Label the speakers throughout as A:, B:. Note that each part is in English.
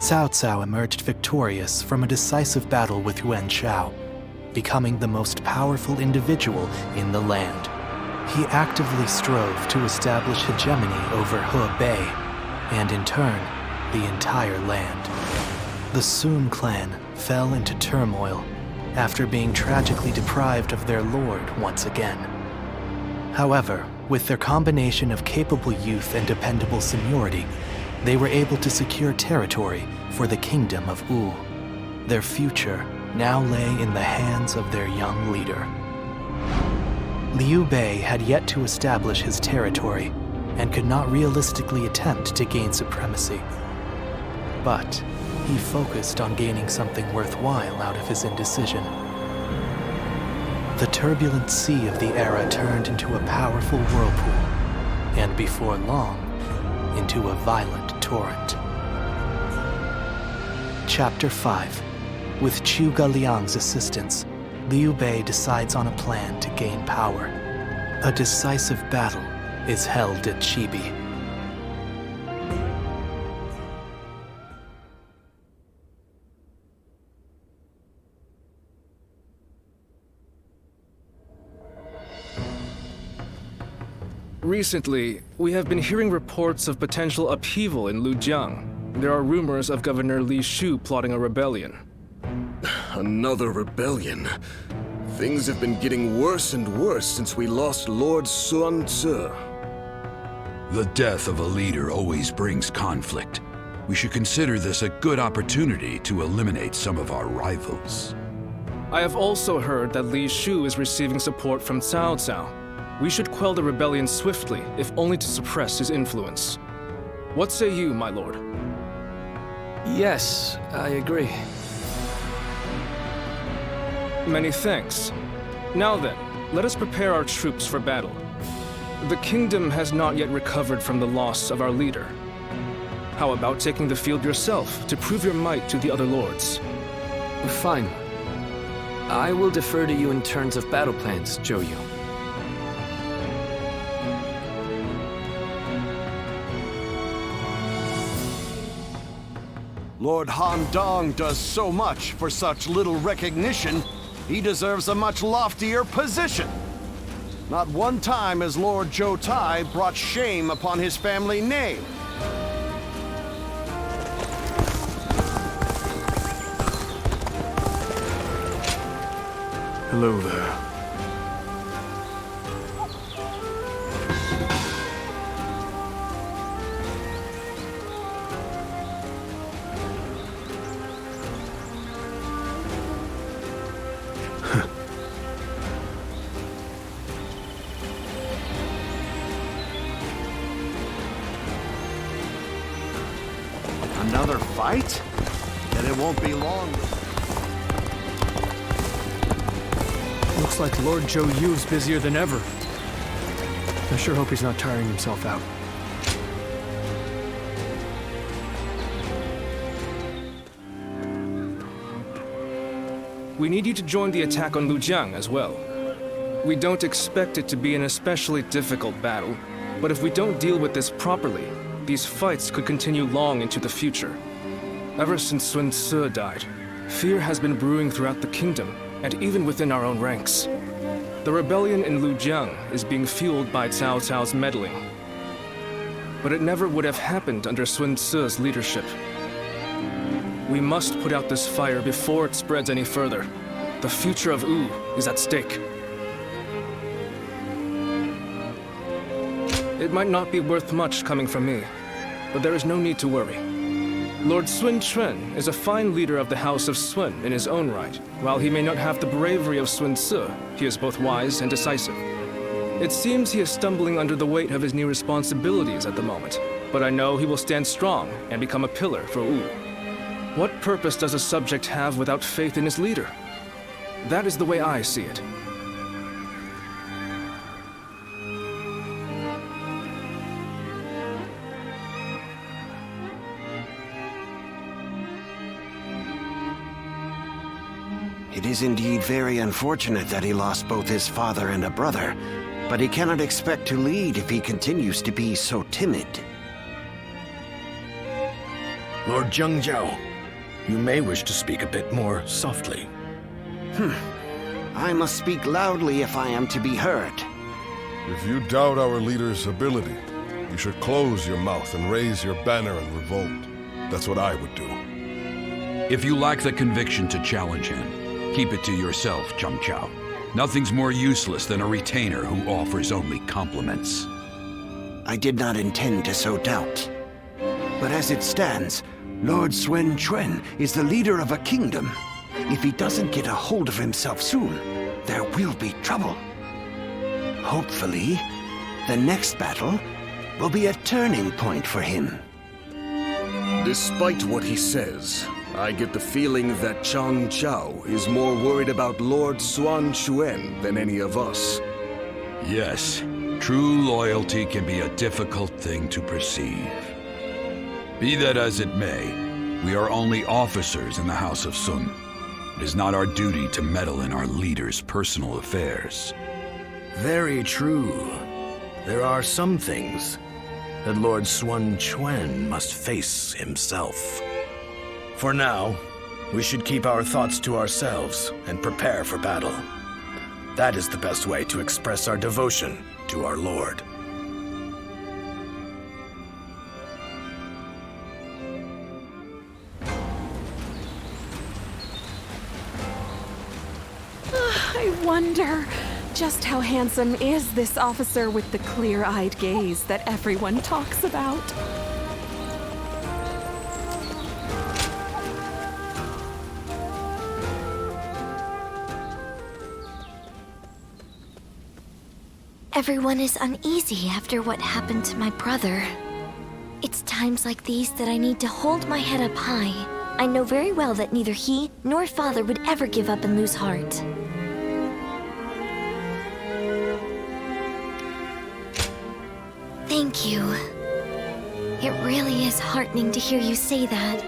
A: Cao Cao emerged victorious from a decisive battle with Yuan Shao, becoming the most powerful individual in the land. He actively strove to establish hegemony over Hebei, and in turn, the entire land. The Sun clan fell into turmoil after being tragically deprived of their lord once again. However, with their combination of capable youth and dependable seniority, they were able to secure territory for the kingdom of Wu. Their future now lay in the hands of their young leader. Liu Bei had yet to establish his territory and could not realistically attempt to gain supremacy. But he focused on gaining something worthwhile out of his indecision. The turbulent sea of the era turned into a powerful whirlpool, and before long, into a violent torrent. Chapter 5. With Zhuge Liang's assistance, Liu Bei decides on a plan to gain power. A decisive battle is held at Chibi.
B: Recently, we have been hearing reports of potential upheaval in Lujiang. There are rumors of Governor Li Shu plotting a rebellion.
C: Another rebellion. Things have been getting worse and worse since we lost Lord Sun Ce.
D: The death of a leader always brings conflict. We should consider this a good opportunity to eliminate some of our rivals.
B: I have also heard that Li Shu is receiving support from Cao Cao. We should quell the rebellion swiftly, if only to suppress his influence. What say you, my lord?
E: Yes, I agree.
B: Many thanks. Now then, let us prepare our troops for battle. The kingdom has not yet recovered from the loss of our leader. How about taking the field yourself to prove your might to the other lords?
E: Fine. I will defer to you in terms of battle plans, Zhou Yu.
F: Lord Han Dong does so much for such little recognition, he deserves a much loftier position. Not one time has Lord Zhou Tai brought shame upon his family name.
G: Hello there.
F: Another fight? Then it won't be long.
G: Looks like Lord Zhou Yu's busier than ever. I sure hope he's not tiring himself out.
B: We need you to join the attack on Lujiang as well. We don't expect it to be an especially difficult battle, but if we don't deal with this properly, these fights could continue long into the future. Ever since Sun Ce died, fear has been brewing throughout the kingdom, and even within our own ranks. The rebellion in Lujiang is being fueled by Cao Cao's meddling. But it never would have happened under Sun Ce's leadership. We must put out this fire before it spreads any further. The future of Wu is at stake. It might not be worth much coming from me, but there is no need to worry. Lord Sun Quan is a fine leader of the House of Sun in his own right. While he may not have the bravery of Sun Ce, he is both wise and decisive. It seems he is stumbling under the weight of his new responsibilities at the moment, but I know he will stand strong and become a pillar for Wu. What purpose does a subject have without faith in his leader? That is the way I see it.
F: It is indeed very unfortunate that he lost both his father and a brother, but he cannot expect to lead if he continues to be so timid.
H: Lord Zhengjiao, you may wish to speak a bit more softly.
I: I must speak loudly if I am to be heard.
J: If you doubt our leader's ability, you should close your mouth and raise your banner in revolt. That's what I would do.
D: If you lack the conviction to challenge him, keep it to yourself, Zheng Chao. Nothing's more useless than a retainer who offers only compliments.
I: I did not intend to sow doubt. But as it stands, Lord Sun Quan is the leader of a kingdom. If he doesn't get a hold of himself soon, there will be trouble. Hopefully, the next battle will be a turning point for him.
C: Despite what he says, I get the feeling that Zheng Chao is more worried about Lord Sun Quan than any of us.
D: Yes, true loyalty can be a difficult thing to perceive. Be that as it may, we are only officers in the House of Sun. It is not our duty to meddle in our leader's personal affairs.
H: Very true. There are some things that Lord Sun Quan must face himself. For now, we should keep our thoughts to ourselves and prepare for battle. That is the best way to express our devotion to our Lord.
K: I wonder, just how handsome is this officer with the clear-eyed gaze that everyone talks about?
L: Everyone is uneasy after what happened to my brother. It's times like these that I need to hold my head up high. I know very well that neither he nor father would ever give up and lose heart. Thank you. It really is heartening to hear you say that.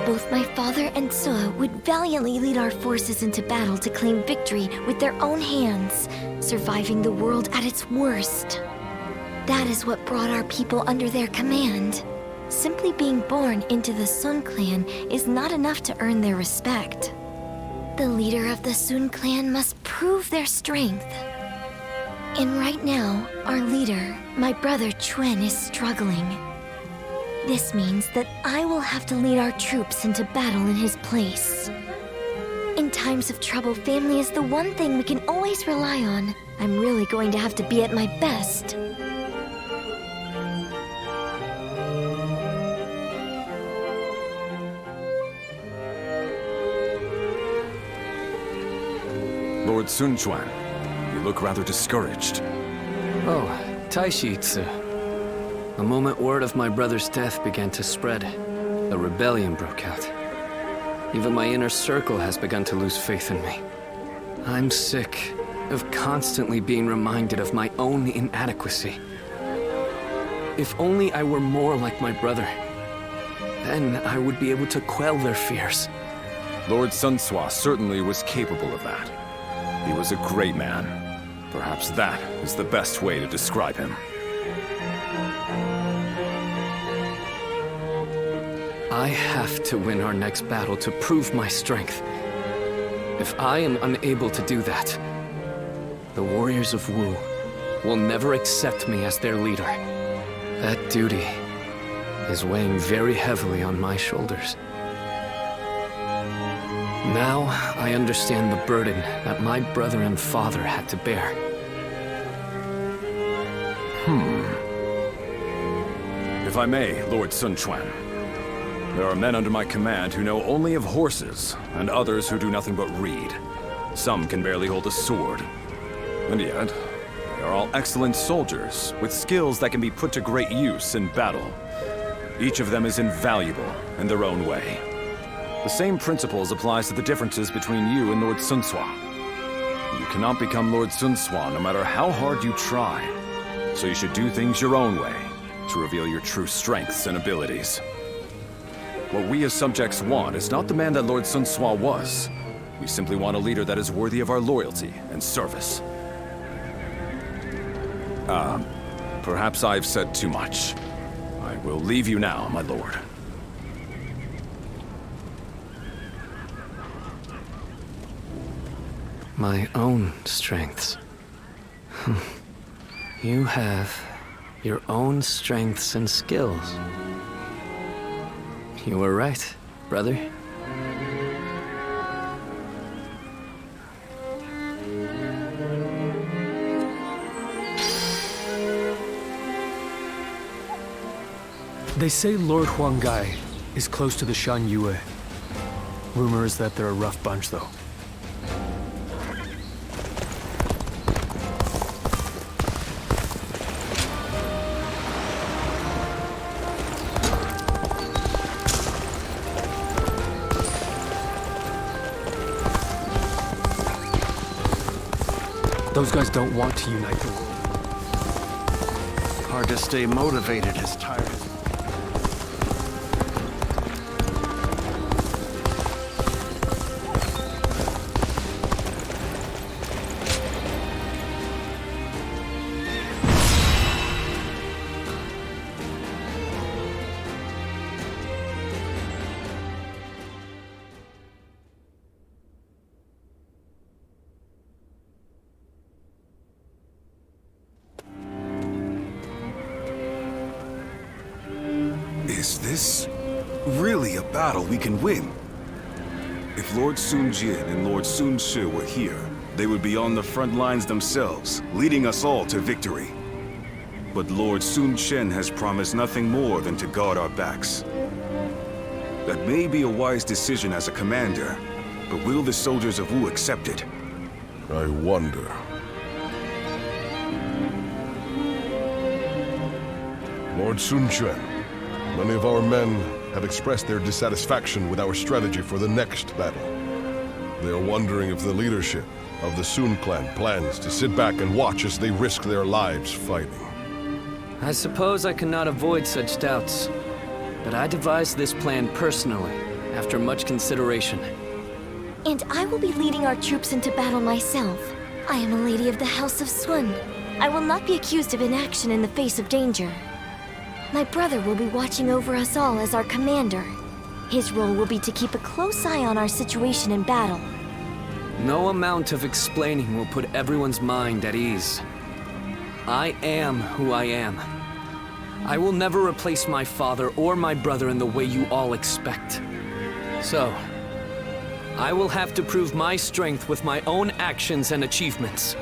L: Both my father and Suo would valiantly lead our forces into battle to claim victory with their own hands, surviving the world at its worst. That is what brought our people under their command. Simply being born into the Sun clan is not enough to earn their respect. The leader of the Sun clan must prove their strength. And right now, our leader, my brother Quan, is struggling. This means that I will have to lead our troops into battle in his place. In times of trouble, family is the one thing we can always rely on. I'm really going to have to be at my best.
M: Lord Sun Quan, you look rather discouraged.
E: Oh, Taishitsu. The moment word of my brother's death began to spread, a rebellion broke out. Even my inner circle has begun to lose faith in me. I'm sick of constantly being reminded of my own inadequacy. If only I were more like my brother, then I would be able to quell their fears.
M: Lord Sun Sua certainly was capable of that. He was a great man. Perhaps that is the best way to describe him.
E: I have to win our next battle to prove my strength. If I am unable to do that, the warriors of Wu will never accept me as their leader. That duty is weighing very heavily on my shoulders. Now I understand the burden that my brother and father had to bear.
M: If I may, Lord Sun Quan, there are men under my command who know only of horses, and others who do nothing but read. Some can barely hold a sword. And yet, they are all excellent soldiers, with skills that can be put to great use in battle. Each of them is invaluable in their own way. The same principles applies to the differences between you and Lord Sun Sua. You cannot become Lord Sun Sua no matter how hard you try. So you should do things your own way, to reveal your true strengths and abilities. What we as subjects want is not the man that Lord Sun Sua was. We simply want a leader that is worthy of our loyalty and service. Perhaps I've said too much. I will leave you now, my lord.
E: My own strengths. You have your own strengths and skills. You were right, brother.
G: They say Lord Huanggai is close to the Shan Yue. Rumor is that they're a rough bunch, though. Those guys don't want to unite the world.
F: Hard to stay motivated as tired as...
N: Is this really a battle we can win? If Lord Sun Jian and Lord Sun Shi were here, they would be on the front lines themselves, leading us all to victory. But Lord Sun Chen has promised nothing more than to guard our backs. That may be a wise decision as a commander, but will the soldiers of Wu accept it?
J: I wonder. Lord Sun Quan, many of our men have expressed their dissatisfaction with our strategy for the next battle. They are wondering if the leadership of the Sun clan plans to sit back and watch as they risk their lives fighting.
E: I suppose I cannot avoid such doubts, but I devised this plan personally, after much consideration.
L: And I will be leading our troops into battle myself. I am a lady of the House of Sun. I will not be accused of inaction in the face of danger. My brother will be watching over us all as our commander. His role will be to keep a close eye on our situation in battle.
E: No amount of explaining will put everyone's mind at ease. I am who I am. I will never replace my father or my brother in the way you all expect. So, I will have to prove my strength with my own actions and achievements.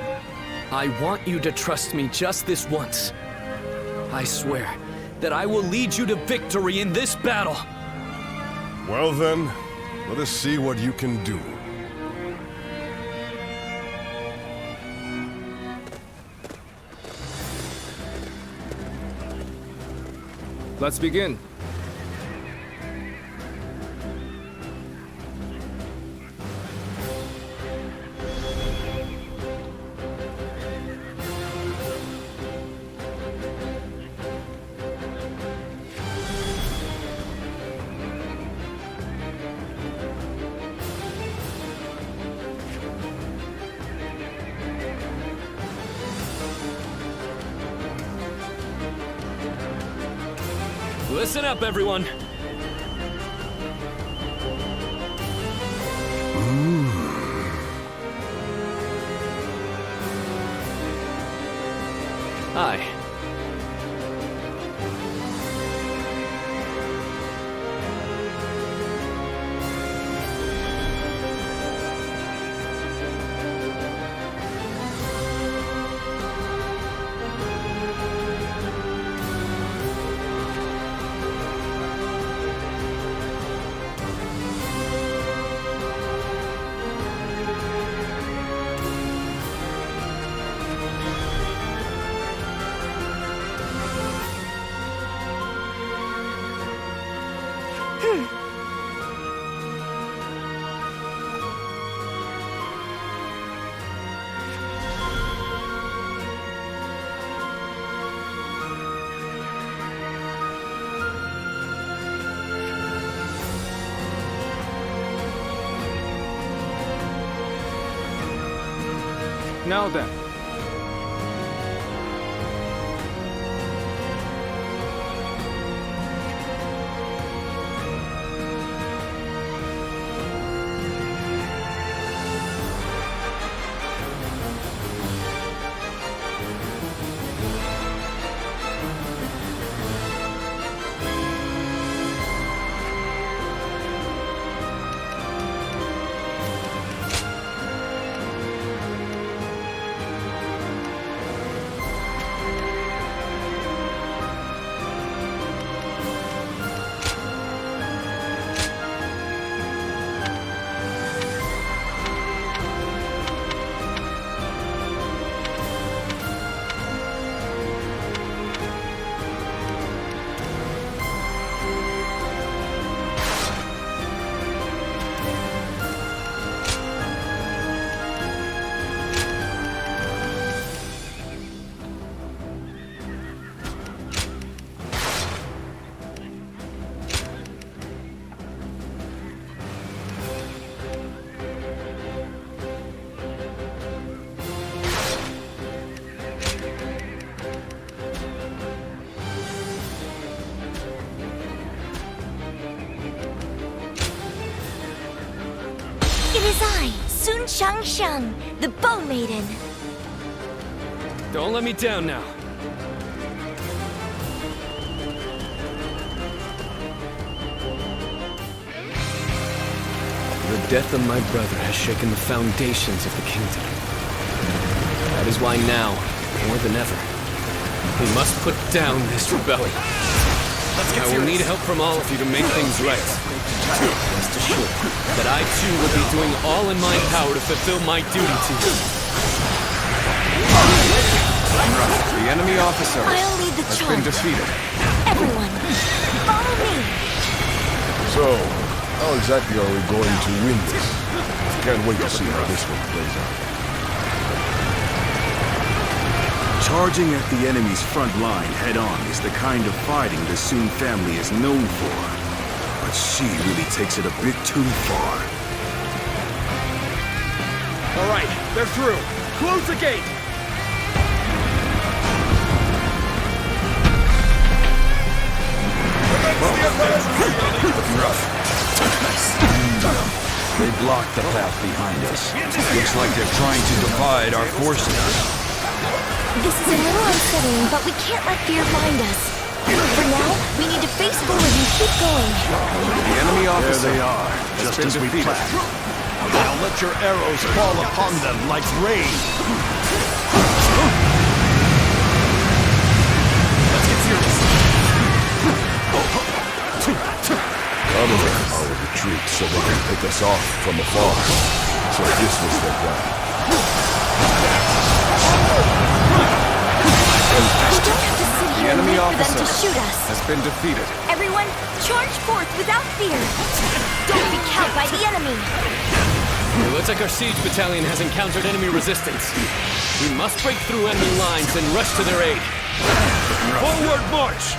E: I want you to trust me just this once. I swear that I will lead you to victory in this battle.
J: Well then, let us see what you can do.
B: Let's begin.
E: Listen up, everyone. Hi.
B: Now then.
L: is I, Sun Changsheng, the Bow Maiden.
E: Don't let me down now. The death of my brother has shaken the foundations of the kingdom. That is why now, more than ever, we must put down this rebellion. I will need help from all of you to make things right. Rest assured that I too will be doing all in my power to fulfill my duty to you.
F: The enemy officer
L: I'll lead the
F: has
L: charge.
F: been defeated.
L: Everyone, follow me.
J: So, how exactly are we going to win this? Can't wait to see how this one plays out.
N: Charging at the enemy's front line head-on is the kind of fighting the Sun family is known for. But she really takes it a bit too far.
B: All right, they're through. Close the gate!
D: Looking rough. They blocked the path behind us. Looks like they're trying to divide our forces.
L: This is a little unsettling, but we can't let fear blind us. For now, we need to face forward and keep going.
F: The enemy officer.
H: There they are, just as we planned. Now let your arrows fall upon them like rain.
B: Let's get serious.
J: Our retreat so they can pick us off from afar. So this was their plan.
L: We don't have to sit here and
F: enemy
L: wait for them to
F: officer
L: shoot us.
F: has been defeated.
L: Everyone, charge forth without fear. Don't be cowed by the enemy.
E: It looks like our siege battalion has encountered enemy resistance. We must break through enemy lines and rush to their aid.
N: Forward march!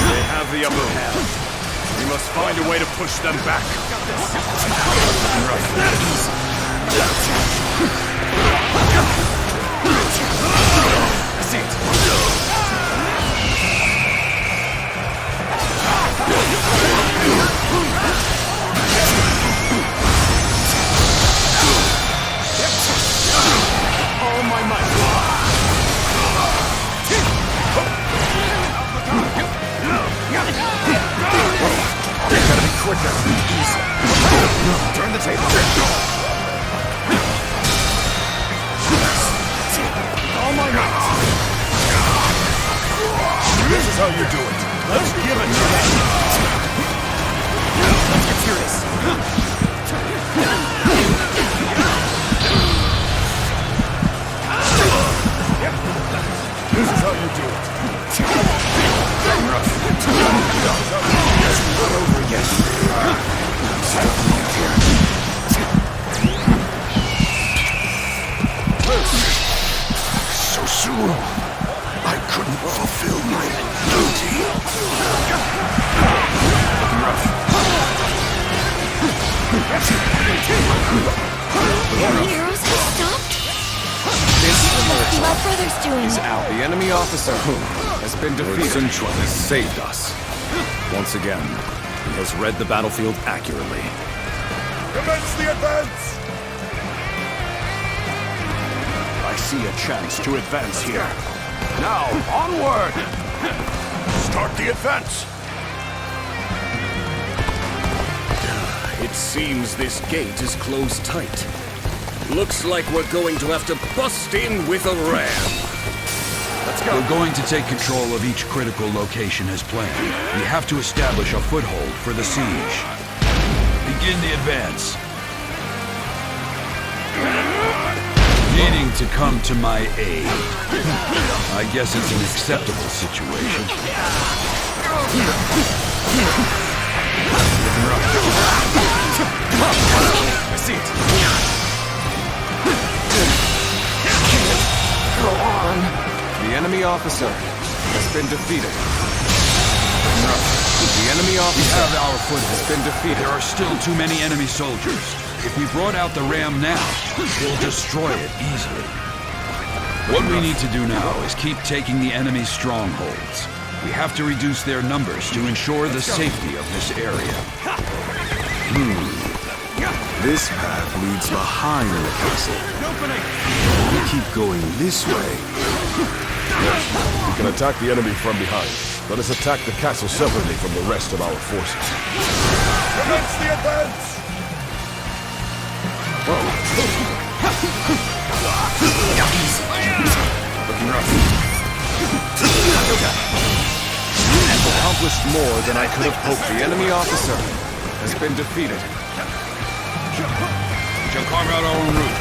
N: They have the upper hand. We must find a way to push them back.
B: I see it.
H: All my might.
B: Gotta be quicker. Easy. Turn the table.
H: All my might.
J: This is how you do it.
H: Let's give it to them.
B: Let's get serious.
J: This is how you do it.
B: Not over yet.
H: So soon, I couldn't fulfill my duty.
L: The arrows have stopped? What must be my brother's doing?
F: The enemy officer has been defeated.
M: Sun Quan has saved us. Once again, he has read the battlefield accurately.
J: Commence the advance!
H: I see a chance to advance here. Now, onward! Start the advance!
C: It seems this gate is closed tight. Looks like we're going to have to bust in with a ram.
H: Let's go.
D: We're going to take control of each critical location as planned. We have to establish a foothold for the siege. Begin the advance. Needing to come to my aid. I guess it's an acceptable situation.
B: I see it.
F: Go on. The enemy officer has been defeated. The enemy officer
D: We have our foothold.
F: has been defeated.
D: There are still too many enemy soldiers. If we brought out the ram now, we'll destroy it easily. What we need to do now is keep taking the enemy's strongholds. We have to reduce their numbers to ensure the safety of this area.
N: This path leads behind the castle. We keep going this way.
J: We can attack the enemy from behind. Let us attack the castle separately from the rest of our forces. Commence the advance!
F: Looking rough. Accomplished more than I could have hoped. The enemy officer has been defeated.
D: We shall carve out our own route.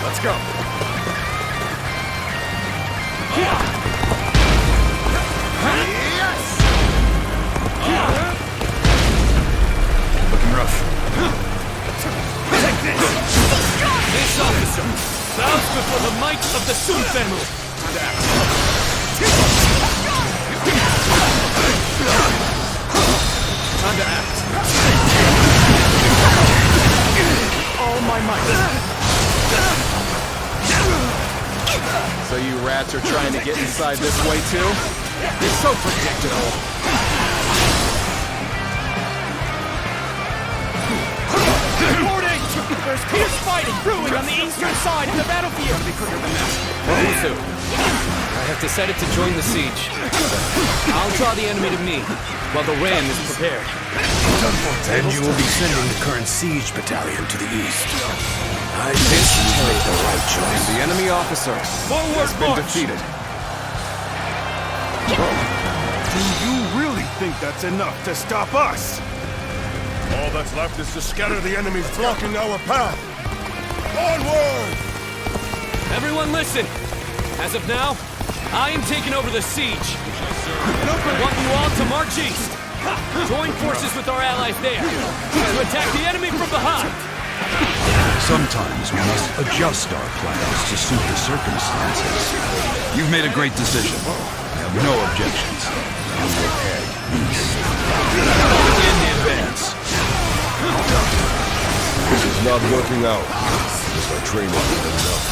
F: Let's go. Yes!
E: Looking rough. Take this! This officer bows before the might of the Sun family.
F: Time to act. All my might. So you rats are trying to get inside this way too? It's so predictable.
O: Reporting! There's fierce fighting brewing on the eastern side of the battlefield.
E: I have decided to join the siege. I'll draw the enemy to me, while the ram is prepared.
H: Then you will be sending the current siege battalion to the east. I think you made the right choice.
F: The enemy officer has been defeated.
N: Do you really think that's enough to stop us?
J: All that's left is to scatter the enemies blocking our path. Onward!
E: Everyone listen! As of now, I am taking over the siege. I want you all to march east. Join forces with our allies there to attack the enemy from behind.
D: Sometimes we must adjust our plans to suit the circumstances. You've made a great decision. I have no objections. We will head east. Begin the advance.
J: This is not working out. Is our training good enough?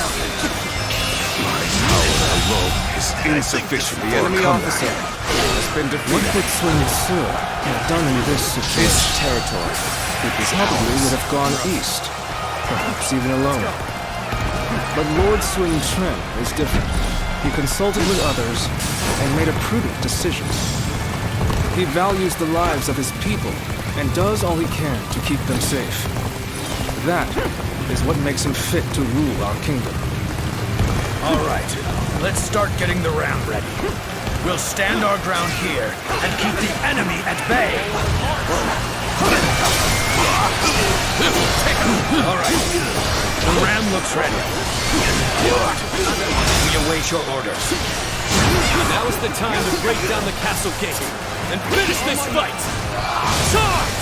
N: My power alone is insufficient.
F: The enemy officer has been defeated.
B: What could Sun Tzu have done in this situation? This territory, it probably would have gone east, perhaps even alone. But Lord Sun Quan is different. He consulted with others and made a prudent decision. He values the lives of his people and does all he can to keep them safe. That is what makes him fit to rule our kingdom.
H: All right, let's start getting the ram ready. We'll stand our ground here and keep the enemy at bay. All right, the ram looks ready. Good. We await your orders.
E: Now is the time to break down the castle gate and finish this fight! Charge!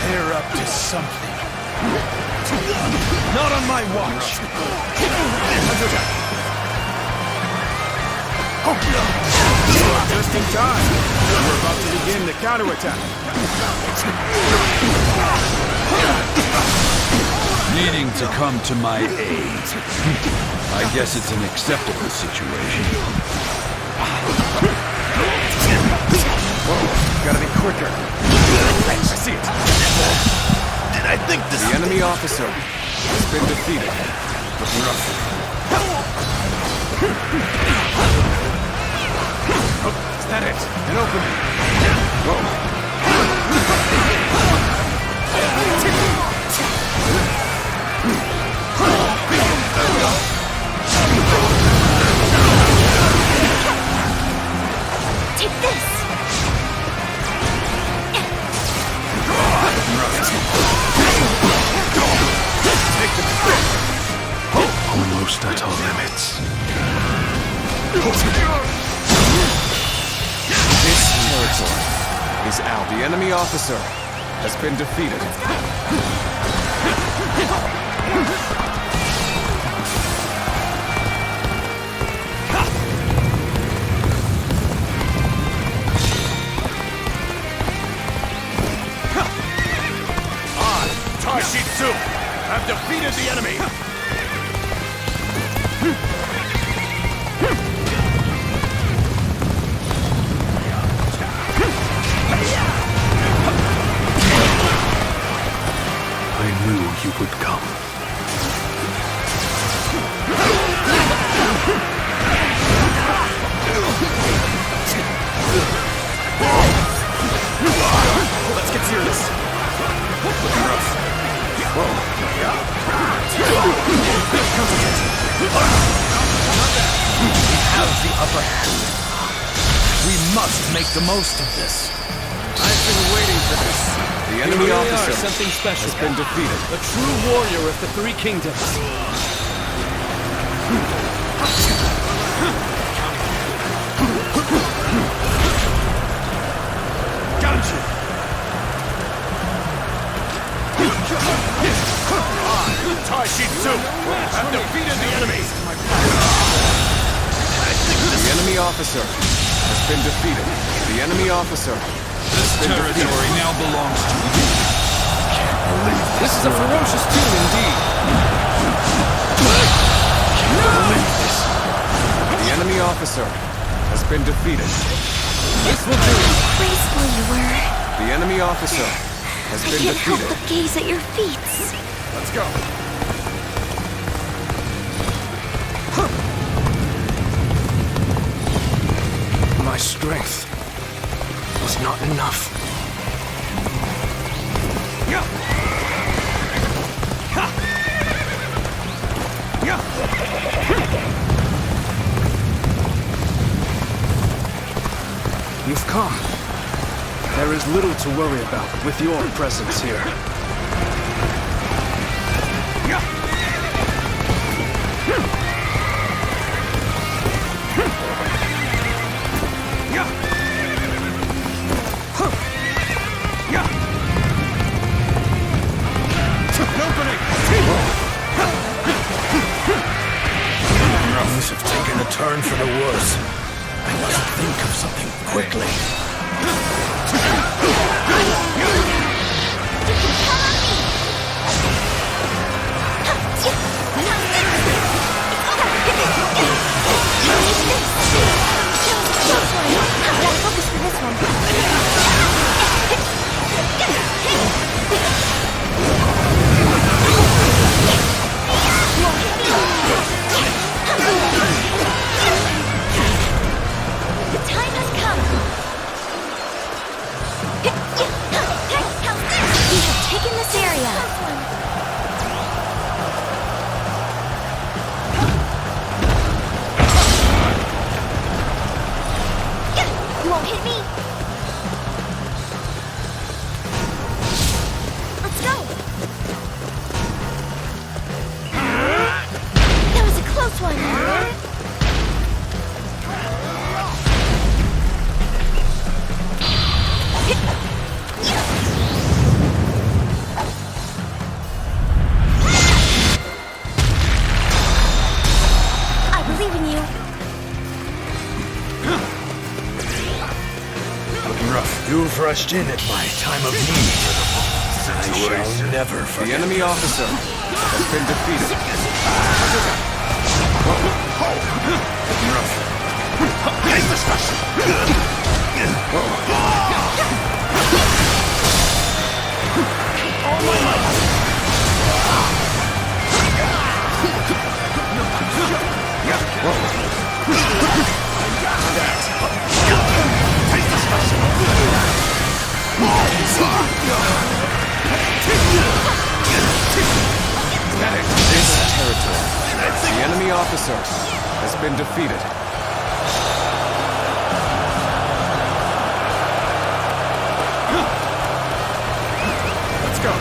H: They're up to something.
E: Not on my watch!
F: Just in time. We're about to begin the counterattack.
D: Needing to come to my aid. I guess it's an acceptable situation.
F: Whoa, gotta be quicker. I see it.
H: Did I think this...
F: The enemy officer has been defeated. Looking rough. Oh, is that it? An opening. Whoa.
L: Take this!
H: Almost at our limits.
F: This territory is out. The enemy officer has been defeated.
N: I've defeated the enemy!
G: I knew you would come.
O: Let's get serious. Looking rough. Whoa.
H: We have the upper hand. We must make the most of this.
O: I've been waiting for this.
M: The enemy officer
O: something special.
M: has been defeated.
O: A true warrior of the Three Kingdoms. Gotcha!
F: Taishitsu have defeated the enemy.
M: The enemy officer has been defeated. The enemy officer
D: This territory now belongs to you.
B: This is a ferocious tune indeed.
M: The enemy officer has been defeated.
B: This will do.
L: Graceful you were.
M: The enemy officer has
L: I
M: been
L: can't help
M: defeated.
L: but gaze at your feet.
M: Let's go.
B: My strength was not enough. You've come. There is little to worry about with your presence here.
H: Things have taken a turn for the worse. I must think of something quickly.
L: Focus for this one. The time has come. We have taken this area. You won't hit me. Let's go. That was a close one. I believe in you.
H: Looking rough. You've rushed in at my time of need. I shall never forget.
M: The enemy officer has been defeated.
H: Looking rough. Nice discussion. All my might.
M: This territory. The enemy officer has been defeated. Let's go.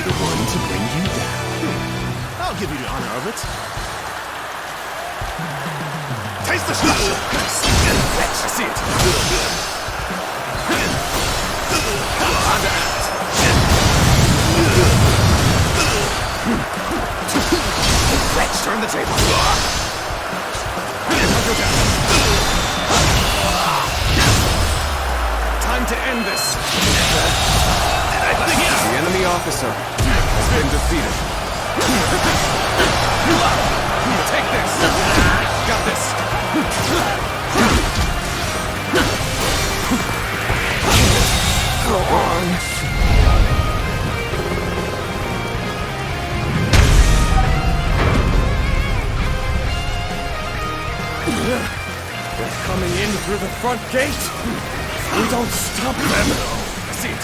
O: be the one to bring you down. I'll give you the honor of it. Taste the shot! I see it. On to act. Let's turn the table. Time to end this.
F: The enemy officer has been defeated.
O: Take this. Got this.
F: Go on.
O: They're coming in through the front gate. We don't stop them. I see it.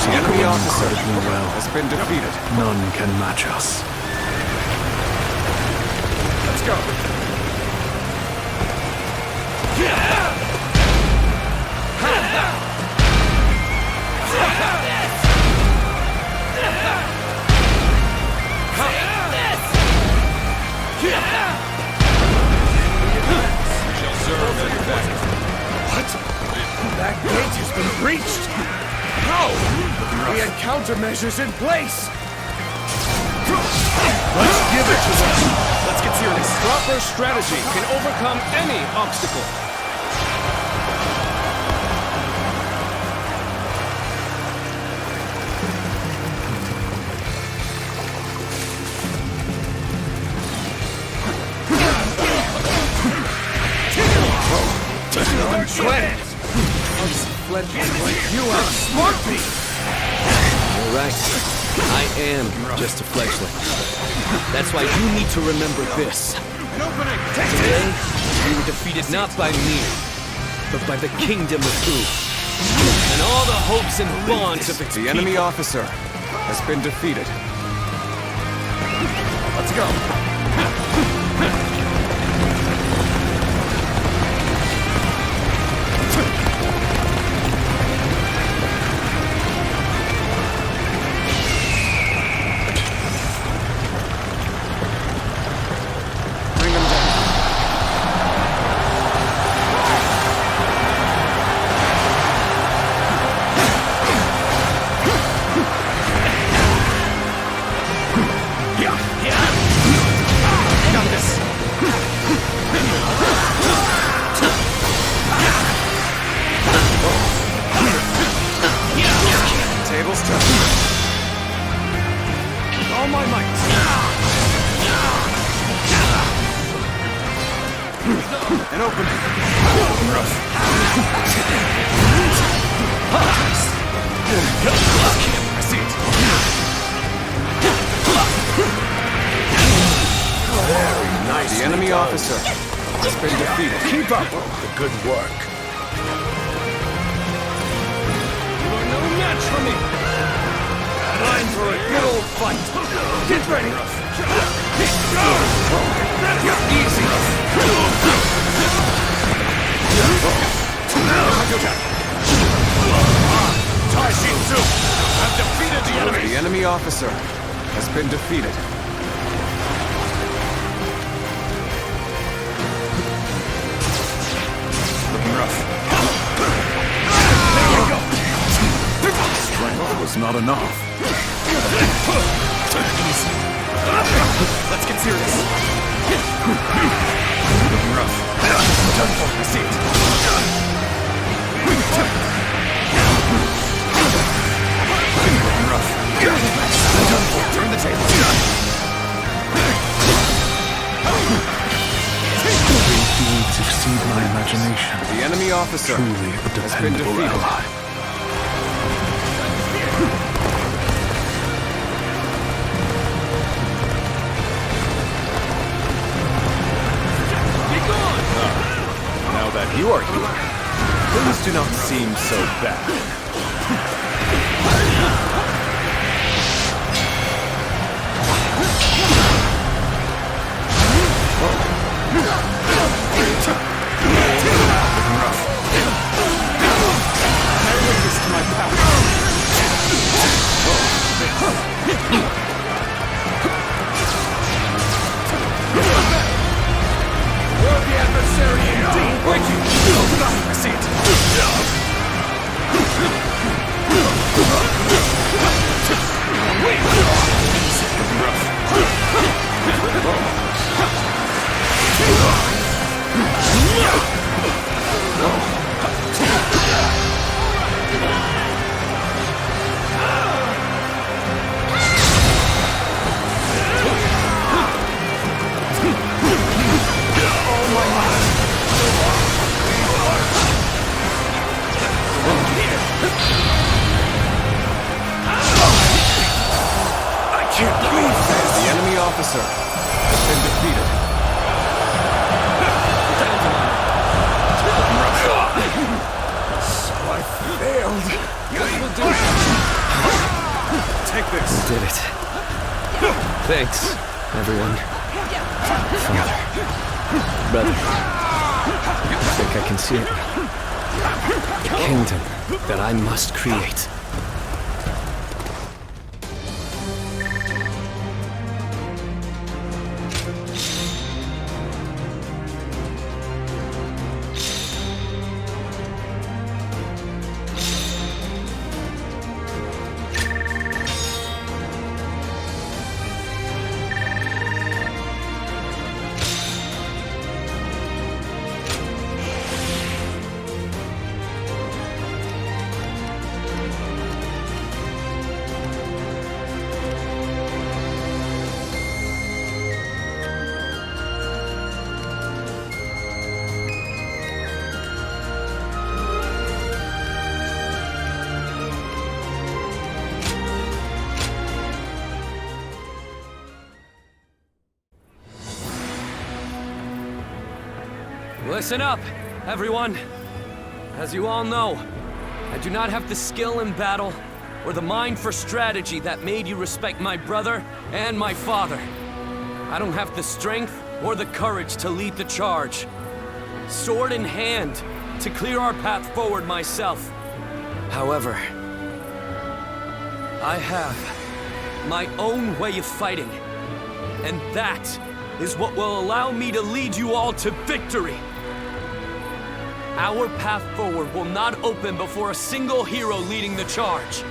F: The enemy officer has been defeated.
G: None can match us.
O: Let's go. What? That gate has been breached! How? We had countermeasures in place! Let's give it to them! Let's get serious.
B: Proper strategy can overcome any obstacle.
O: You outsmart me!
E: You're right. I am just a fledgling. That's why you need to remember this. Today, we were defeated not by me, but by the kingdom of Wu. And all the hopes and bonds of its
F: The
E: people.
F: enemy officer has been defeated.
O: Let's go.
F: And open.
O: I see it.
F: Very nice. The enemy officer has been defeated.
O: Keep up the good work. You are no match for me. Time for a good old fight. Get ready. Easy. Taishitsu have defeated the enemy.
F: The enemy officer has been defeated.
O: Looking rough. There you go. Strength was not enough. Easy. Let's get serious. Looking rough. Done for. I see it. Looking rough. Done for. Turn the table.
G: Great deeds exceed my imagination.
F: The enemy officer
G: Truly a
F: has been
G: dependable
F: defeated.
G: ally.
M: Now that you are here, things do not seem so bad.
E: Thanks, everyone. Father. Brother. I think I can see it. The kingdom that I must create. Listen up, everyone. As you all know, I do not have the skill in battle or the mind for strategy that made you respect my brother and my father. I don't have the strength or the courage to lead the charge, sword in hand, to clear our path forward myself. However, I have my own way of fighting, and that is what will allow me to lead you all to victory. Our path forward will not open before a single hero leading the charge.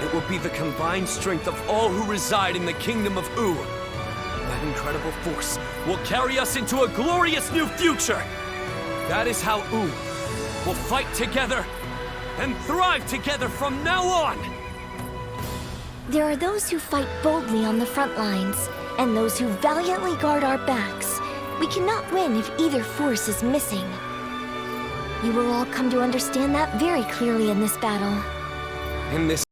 E: It will be the combined strength of all who reside in the kingdom of U. That incredible force will carry us into a glorious new future. That is how U will fight together and thrive together from now on.
L: There are those who fight boldly on the front lines, and those who valiantly guard our backs. We cannot win if either force is missing. You will all come to understand that very clearly in this battle.
E: In this